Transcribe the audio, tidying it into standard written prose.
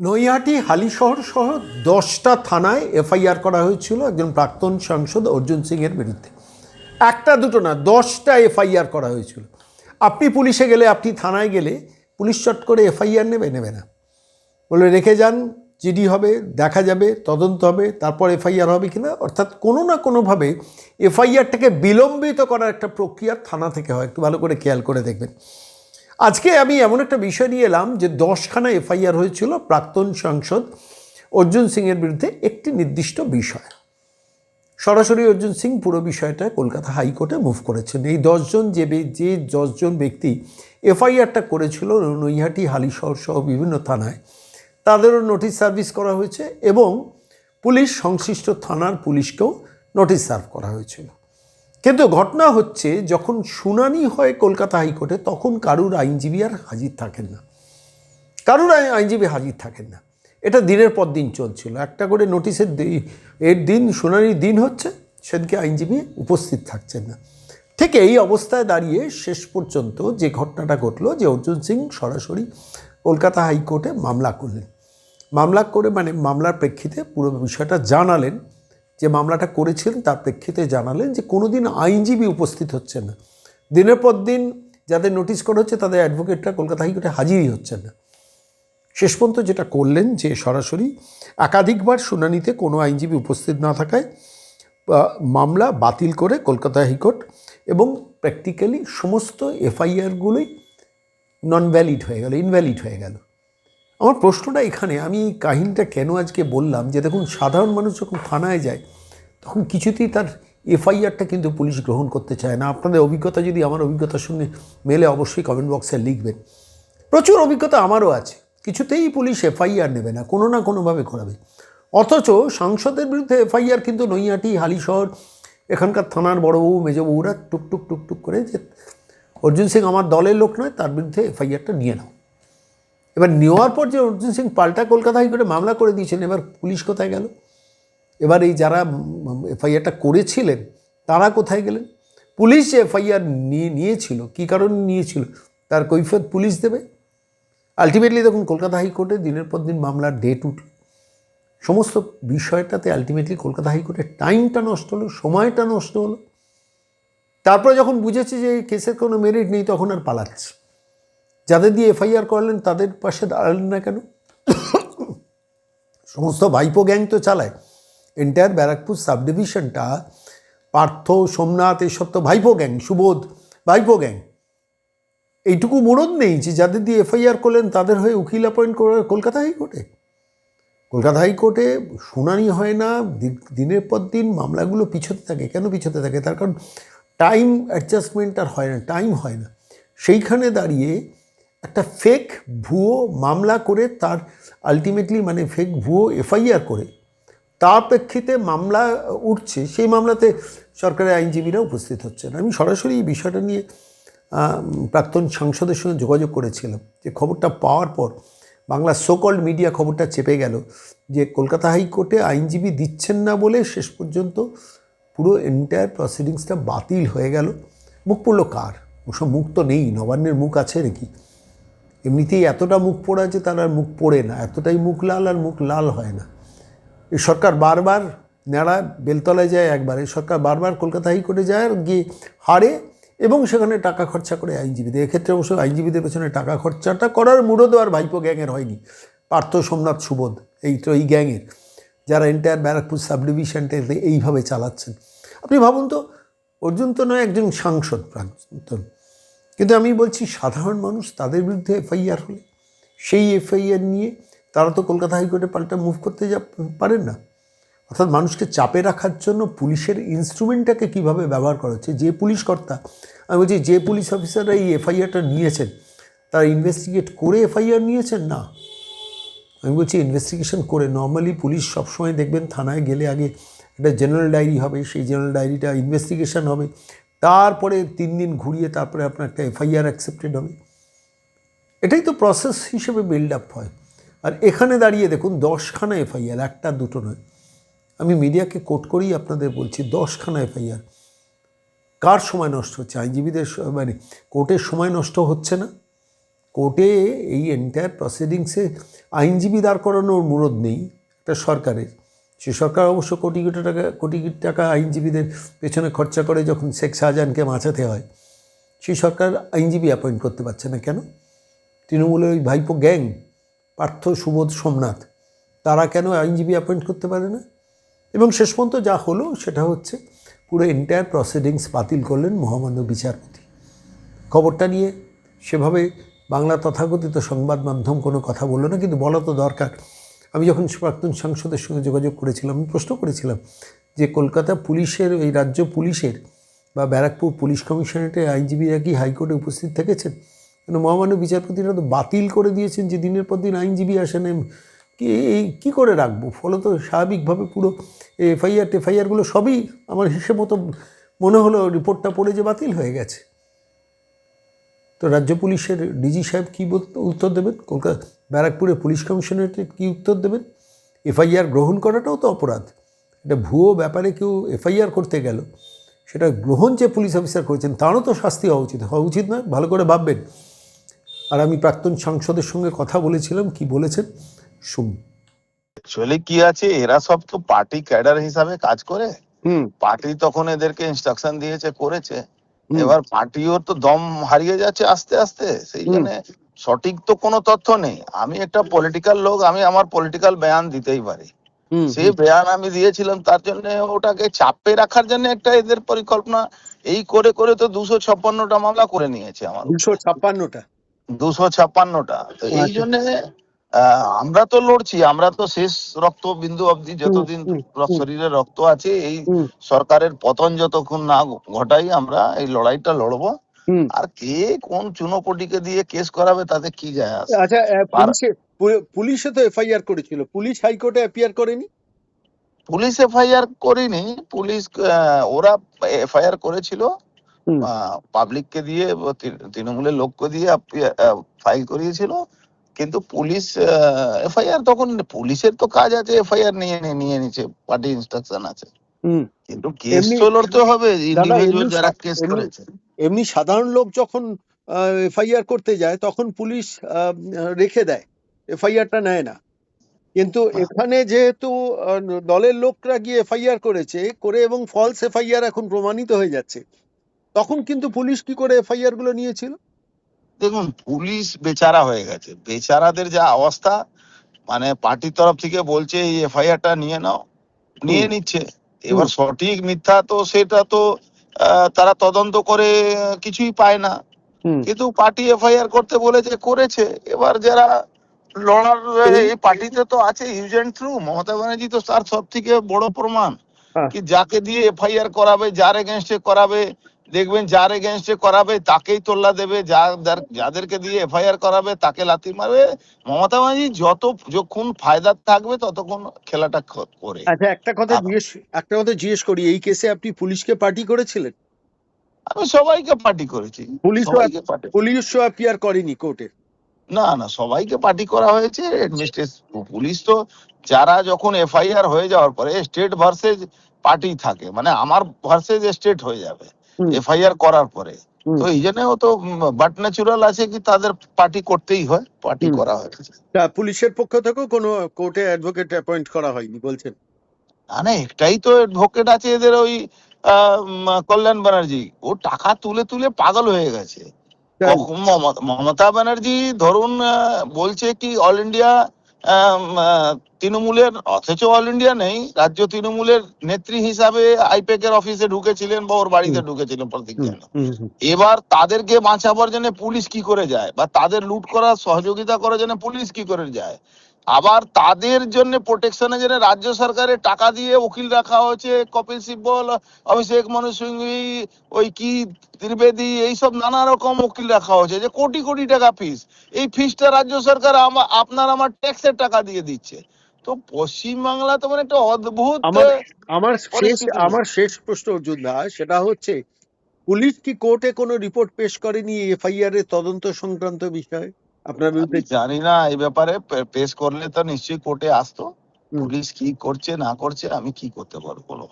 নৈহাটি হালিশহর সহ 10টা থানায় এফআইআর করা হয়েছিল একজন প্রাক্তন সাংসদ অর্জুন সিংয়ের বিরুদ্ধে। একটা দুটো না, 10টা এফআইআর করা হয়েছিল। আপনি পুলিশে গেলে, আপনি থানায় গেলে পুলিশ চট করে এফআইআর নেবে না, বলে রেখে যান, জিডি হবে, দেখা যাবে, তদন্ত হবে, তারপর এফআইআর হবে কিনা। অর্থাৎ কোনো না কোনোভাবে এফআইআরটাকে বিলম্বিত করার একটা প্রক্রিয়া থানা থেকে হয়। একটু ভালো করে খেয়াল করে দেখবেন। আজকে আমি এমন একটা বিষয় নিয়ে এলাম যে 10খানা এফআইআর হয়েছিল প্রাক্তন সাংসদ অর্জুন সিংয়ের বিরুদ্ধে একটি নির্দিষ্ট বিষয়। সরাসরি অর্জুন সিং পুরো বিষয়টা কলকাতা হাইকোর্টে মুভ করেছেন। এই 10জন যে 10জন ব্যক্তি এফআইআরটা করেছিল নৈহাটি হালিশহর সহ বিভিন্ন থানায়, তাদেরও নোটিশ সার্ভিস করা হয়েছে এবং পুলিশ সংশ্লিষ্ট থানার পুলিশকেও নোটিশ সার্ভ করা হয়েছিল। কিন্তু ঘটনা হচ্ছে, যখন শুনানি হয় কলকাতা হাইকোর্টে, তখন কারুর আইনজীবী আর হাজির থাকেন না, আইনজীবী হাজির থাকেন না। এটা দিনের পর দিন চলছিল। একটা করে নোটিশের দিন, শুনানির দিন হচ্ছে, সেদিকে আইনজীবী উপস্থিত থাকছেন না। ঠিক এই অবস্থায় দাঁড়িয়ে শেষ পর্যন্ত যে ঘটনাটা ঘটলো, যে অর্জুন সিং সরাসরি কলকাতা হাইকোর্টে মামলা করলেন। মামলা করে মামলার প্রেক্ষিতে পুরো বিষয়টা জানালেন, যে মামলাটা করেছিলেন তার প্রেক্ষিতে জানালেন যে কোনো দিন আইনজীবী উপস্থিত হচ্ছে না। দিনের পর দিন যাদের নোটিশ করা হচ্ছে তাদের অ্যাডভোকেটরা কলকাতা হাইকোর্টে হাজিরই হচ্ছেন না। শেষ পর্যন্ত যেটা করলেন, যে সরাসরি একাধিকবার শুনানিতে কোনো আইনজীবী উপস্থিত না থাকায় মামলা বাতিল করে কলকাতা হাইকোর্ট, এবং প্র্যাকটিক্যালি সমস্ত এফআইআরগুলোই ইনভ্যালিড হয়ে গেল। আমার প্রশ্নটা এখানে, আমি এই কাহিনীটা কেন আজকে বললাম, যে দেখুন, সাধারণ মানুষ যখন থানায় যায় তখন কিছুতেই তার এফআইআরটা কিন্তু পুলিশ গ্রহণ করতে চায় না। আপনাদের অভিজ্ঞতা যদি আমার অভিজ্ঞতার সঙ্গে মেলে, অবশ্যই কমেন্ট বক্সে লিখবেন। প্রচুর অভিজ্ঞতা আমারও আছে। কিছুতেই পুলিশ এফআইআর নেবে না, কোনো না কোনোভাবে করাবে। অথচ সাংসদের বিরুদ্ধে এফআইআর কিন্তু নৈহাটি, হালিশহর, এখানকার থানার বড়বাবু মেজবাবুরা টুকটুক করে, যে অর্জুন সিং আমার দলের লোক নয়, তার বিরুদ্ধে এফআইআরটা নিয়ে নাও। এবার নেওয়ার পর যে অর্জুন সিং পাল্টা কলকাতা হাইকোর্টে মামলা করে দিয়েছেন, এবার পুলিশ কোথায় গেল? এবার এই যারা এফআইআরটা করেছিলেন তারা কোথায় গেলেন? পুলিশ যে এফআইআর নিয়েছিল, কী কারণে নিয়েছিল তার কৈফিয়ত পুলিশ দেবে। আলটিমেটলি দেখুন, কলকাতা হাইকোর্টে দিনের পর দিন মামলার ডেট উঠল। সমস্ত বিষয়টাতে আলটিমেটলি কলকাতা হাইকোর্টের টাইমটা নষ্ট হলো, সময়টা নষ্ট হলো। তারপরে যখন বুঝেছে যে এই কেসের কোনো মেরিট নেই, তখন আর পালাচ্ছে। যাদের দিয়ে এফআইআর করলেন তাদের পাশে দাঁড়ালেন না কেন? সমস্ত ভাইপো গ্যাং তো চালায় এন্টায়ার ব্যারাকপুর সাব ডিভিশনটা। পার্থ, সোমনাথ, এসব তো ভাইপো গ্যাং, সুবোধ ভাইপো গ্যাং। এইটুকু মরদ নেই যে যাদের দিয়ে এফআইআর করলেন তাদের হয়ে উকিল অ্যাপয়েন্ট করে কলকাতা হাইকোর্টে। কলকাতা হাইকোর্টে শুনানি হয় না, দিনের পর দিন মামলাগুলো পিছোতে থাকে। কেন পিছোতে থাকে? তার কারণ টাইম অ্যাডজাস্টমেন্ট আর হয় না, টাইম হয় না। সেইখানে দাঁড়িয়ে একটা ফেক ভুয়ো মামলা করে, তার আলটিমেটলি ফেক ভুয়ো এফআইআর করে তার প্রেক্ষিতে মামলা উঠছে, সেই মামলাতে সরকারের আইনজীবীরা উপস্থিত হচ্ছেন। আমি সরাসরি এই বিষয়টা নিয়ে প্রাক্তন সাংসদের সঙ্গে যোগাযোগ করেছিলাম, যে খবরটা পাওয়ার পর বাংলা সোকল্ড মিডিয়া খবরটা চেপে গেল, যে কলকাতা হাইকোর্টে আইনজীবী দিচ্ছেন না বলে শেষ পর্যন্ত পুরো এন্টায়ার প্রসিডিংসটা বাতিল হয়ে গেল। মুখ পড়লো কার? ওসব মুখ তো নেই, নবান্নের মুখ আছে নাকি? এমনিতেই এতটা মুখ পোড়া যে তার আর মুখ পড়ে না, এতটাই মুখ লাল, আর মুখ লাল হয় না। এই সরকার বারবার নেড়া বেলতলায় যায় একবার, এই সরকার বারবার কলকাতা হাইকোর্টে যায় আর গিয়ে হারে, এবং সেখানে টাকা খরচা করে আইনজীবীদের। এক্ষেত্রে অবশ্য আইনজীবীদের পেছনে টাকা খরচাটা করার মুরদও আর ভাইপো গ্যাংয়ের হয়নি। পার্থ, সোমনাথ, সুবোধ, এই গ্যাংয়ের, যারা এন্টায়ার ব্যারাকপুর সাব ডিভিশনটা এইভাবে চালাচ্ছেন। আপনি ভাবুন তো, অর্জুন তো নয় একজন সাংসদ প্রাক্তন, কিন্তু আমি বলছি সাধারণ মানুষ, তাদের বিরুদ্ধে এফআইআর হলে সেই এফআইআর নিয়ে তারা তো কলকাতা হাইকোর্টে পাল্টা মুভ করতে পারেন না। অর্থাৎ মানুষকে চাপে রাখার জন্য পুলিশের ইনস্ট্রুমেন্টটাকে কীভাবে ব্যবহার করা হচ্ছে। যে পুলিশ কর্তা, আমি বলছি যে পুলিশ অফিসাররা এই এফআইআরটা নিয়েছেন, তারা ইনভেস্টিগেট করে এফআইআর নিয়েছেন না। আমি বলছি ইনভেস্টিগেশন করে। নর্মালি পুলিশ সবসময় দেখবেন থানায় গেলে আগে একটা জেনারেল ডায়েরি হবে, সেই জেনারেল ডায়েরিটা ইনভেস্টিগেশন হবে, তারপরে 3 দিন ঘুরিয়ে তারপরে আপনার একটা এফআইআর অ্যাকসেপ্টেড হবে। এটাই তো প্রসেস হিসেবে বিল্ড আপ হয়। আর এখানে দাঁড়িয়ে দেখুন 10খানা এফআইআর, একটা দুটো নয়। আমি মিডিয়াকে কোট করেই আপনাদের বলছি, 10খানা এফআইআর। কার সময় নষ্ট হচ্ছে? আইনজীবীদের, কোর্টের সময় নষ্ট হচ্ছে না? কোর্টে এই এন্টায়ার প্রসিডিংসে আইনজীবী দাঁড় করানোর মুরদ নেই একটা সরকারের। সে সরকার অবশ্য কোটি কোটি টাকা আইনজীবীদের পেছনে খরচা করে যখন শেখ শাহজাহানকে বাঁচাতে হয়, সেই সরকার আইনজীবী অ্যাপয়েন্ট করতে পারছে না কেন? তৃণমূলের ওই ভাইপো গ্যাং পার্থ, সুবোধ, সোমনাথ, তারা কেন আইনজীবী অ্যাপয়েন্ট করতে পারে না? এবং শেষ পর্যন্ত যা হলো সেটা হচ্ছে পুরো এন্টায়ার প্রসিডিংস বাতিল করলেন মহামান্য বিচারপতি। খবরটা নিয়ে সেভাবে বাংলা তথাকথিত সংবাদ মাধ্যম কোনো কথা বললো না, কিন্তু বলা তো দরকার। আমি যখন প্রাক্তন সাংসদের সঙ্গে যোগাযোগ করেছিলাম, আমি প্রশ্ন করেছিলাম যে কলকাতা পুলিশের, এই রাজ্য পুলিশের বা ব্যারাকপুর পুলিশ কমিশনারেটে আইনজীবীরা কি হাইকোর্টে উপস্থিত থেকেছেন? কেন মহামান্য বিচারপতিরা তো বাতিল করে দিয়েছেন যে দিনের পর দিন আইনজীবী আসেন। কী করে রাখবো? ফলত স্বাভাবিকভাবে পুরো এফআইআরগুলো সবই আমার হিসেব মতো মনে হলো রিপোর্টটা পড়ে যে বাতিল হয়ে গেছে। তো রাজ্য পুলিশের ডিজি সাহেব কী উত্তর দেবেন? কলকাতা ব্যারাকপুরে পুলিশ কমিশনারেটে কী উত্তর দেবেন? এফআইআর গ্রহণ করাটাও তো অপরাধ। এটা ভুয়ো ব্যাপারে কেউ এফআইআর করতে গেল, সেটা গ্রহণ যে পুলিশ অফিসার করেছেন তারও তো শাস্তি হওয়া উচিত নয়? ভালো করে ভাববেন। আর আমি প্রাক্তন সাংসদের সঙ্গে কথা বলেছিলাম, কি বলেছেন শুনুন। অ্যাকচুয়ালি কি আছে, এরা সব তো পার্টি ক্যাডার হিসাবে কাজ করে। পার্টি তখন এদেরকে ইনস্ট্রাকশন দিয়েছে, করেছে। এবার পার্টিও তো দম হারিয়ে যাচ্ছে আস্তে আস্তে, সেই জন্য সঠিক তো কোনো তথ্য নেই। আমি একটা পলিটিক্যাল লোক, আমি আমার পলিটিক্যাল বয়ান দিতেই পারি। সেই বয়ান আমি দিয়েছিলাম, তার জন্য ওটাকে চাপে রাখার জন্য একটা এদের পরিকল্পনা। এই করে করে তো 256টা মামলা করে নিয়েছে আমার। 256টা। তো এই জন্য আমরা তো লড়ছি, আমরা তো শেষ রক্ত বিন্দু অবধি, যতদিন শরীরে রক্ত আছে, এই সরকারের পতন যতক্ষণ না ঘটাই আমরা এই লড়াইটা লড়বো। আর কে কোন চুনোপটিকে দিয়ে কেস করাবে তাতে কি যায় আসে? আচ্ছা, পুলিশে তো এফআইআর করেছিল, পুলিশ হাইকোর্টে অ্যাপিয়ার করেনি? পুলিশ এফআইআর করেনি, পুলিশ ওরা এফআইআর করেছিল পাবলিককে দিয়ে, তৃণমূলের লোককে দিয়ে ফাইল করিয়েছিল। কিন্তু পুলিশ এফআইআর, তখন পুলিশের তো কাজ আছে এফআইআর নিয়ে নিচ্ছে, পার্টি ইনস্ট্রাকশন আছে। কিন্তু কেস তো লড়তে হবে ইন্ডিভিজুয়াল যারা কেস করেছে। এমনি সাধারণ লোক যখন এফআইআর করতে যায় তখন পুলিশ রেখে দেয়, এফআইআরটা নেয় না। কিন্তু এখানে যেহেতু দলের লোকরা গিয়ে এফআইআর করেছে এবং ফলস এফআইআর এখন প্রমাণিত হয়ে যাচ্ছে, তখন কিন্তু পুলিশ কি করে এফআইআর গুলো নিয়েছিল? দেখুন, পুলিশ বেচারা হয়ে গেছে, বেচারাদের যা অবস্থা, মানে পার্টির তরফ থেকে বলছে এই এফআইআরটা নিয়ে নাও, নিয়ে নিচ্ছে। এবার সঠিক মিথ্যা তো সেটা তো তারা তদন্ত করে কিছুই পায় না, কিন্তু পার্টি এফআইআর করতে বলেছে, করেছে। এবার যারা লড়ার এই পার্টিতে তো আছে use and throw, Mamata Banerjee তো তার সব থেকে বড় প্রমাণ। কি যাকে দিয়ে এফআইআর করাবে, যার এগেনস্টে করাবে, দেখবেন যার এগেনস্টে করাবে তাকেই তোল্লা দেবে, যাদেরকে দিয়ে এফআইআর করাবে তাকে লাথি মারবে। মমতা ব্যানার্জি যতক্ষণ ফায়দা থাকবে ততক্ষণ খেলাটা করে। আচ্ছা, একটা কথা জিজ্ঞেস করি, এই কেসে আপনি পুলিশকে পার্টি করেছিলেন? আমি সবাইকে পার্টি করেছি। পুলিশও অ্যাপিয়ার করেনি কোর্টে? না না, সবাইকে পার্টি করা হয়েছে। পুলিশ তো যারা যখন এফআইআর হয়ে যাওয়ার পরে স্টেট ভার্সেস পার্টি থাকে, মানে আমার ভার্সেস স্টেট হয়ে যাবে এফআইআর করার পরে, তো এই জন্য তো বাট ন্যাচুরাল আছে কি তাদের পার্টি করতেই হয়, পার্টি করা হয়েছে। পুলিশের পক্ষ থেকেও কোনো কোর্টে অ্যাডভোকেট অ্যাপয়েন্ট করা হয়নি বলছেন? মানে একটাই তো অ্যাডভোকেট আছে এদের, ওই কল্যাণ ব্যানার্জি। ও টাকা তুলে তুলে পাগল হয়ে গেছে। মমতা ব্যানার্জি ধরুন বলছে কি অল ইন্ডিয়া তৃণমূলের, অথচ অল ইন্ডিয়া নেই, রাজ্য তৃণমূলের নেত্রী হিসাবে আইপ্যাক এর অফিসে ঢুকেছিলেন বা ওর বাড়িতে ঢুকেছিলেন প্রতিজ্ঞা। এবার তাদেরকে বাঁচাবার জন্য পুলিশ কি করে যায়, বা তাদের লুট করার সহযোগিতা করার জন্য পুলিশ কি করে যায়, আবার তাদের জন্য প্রোটেকশনের জন্য রাজ্য সরকারের টাকা দিয়ে উকিল রাখা হয়েছে, কপিল সিব্বল, অভিষেক মনু সিংভি, ওই কি ত্রিবেদী, এইসব নানা রকম উকিল রাখা হয়েছে, যে কোটি কোটি টাকা ফিস। এই ফিসটা রাজ্য সরকার আপনার আমার ট্যাক্সের টাকা দিয়ে দিচ্ছে। তো পশ্চিমবাংলা তো মানে একটা অদ্ভুত। আমার শেষ প্রশ্ন অর্জুন দা, সেটা হচ্ছে পুলিশ কি কোর্টে কোনো রিপোর্ট পেশ করেনি এফআইআর এর তদন্ত সংক্রান্ত বিষয়ে আপনার বিরুদ্ধে? জানি না, এই ব্যাপারে পেশ করলে তো নিশ্চয়ই কোর্টে আসতো। পুলিশ কি করছে না করছে আমি কি করতে পারবো বলো।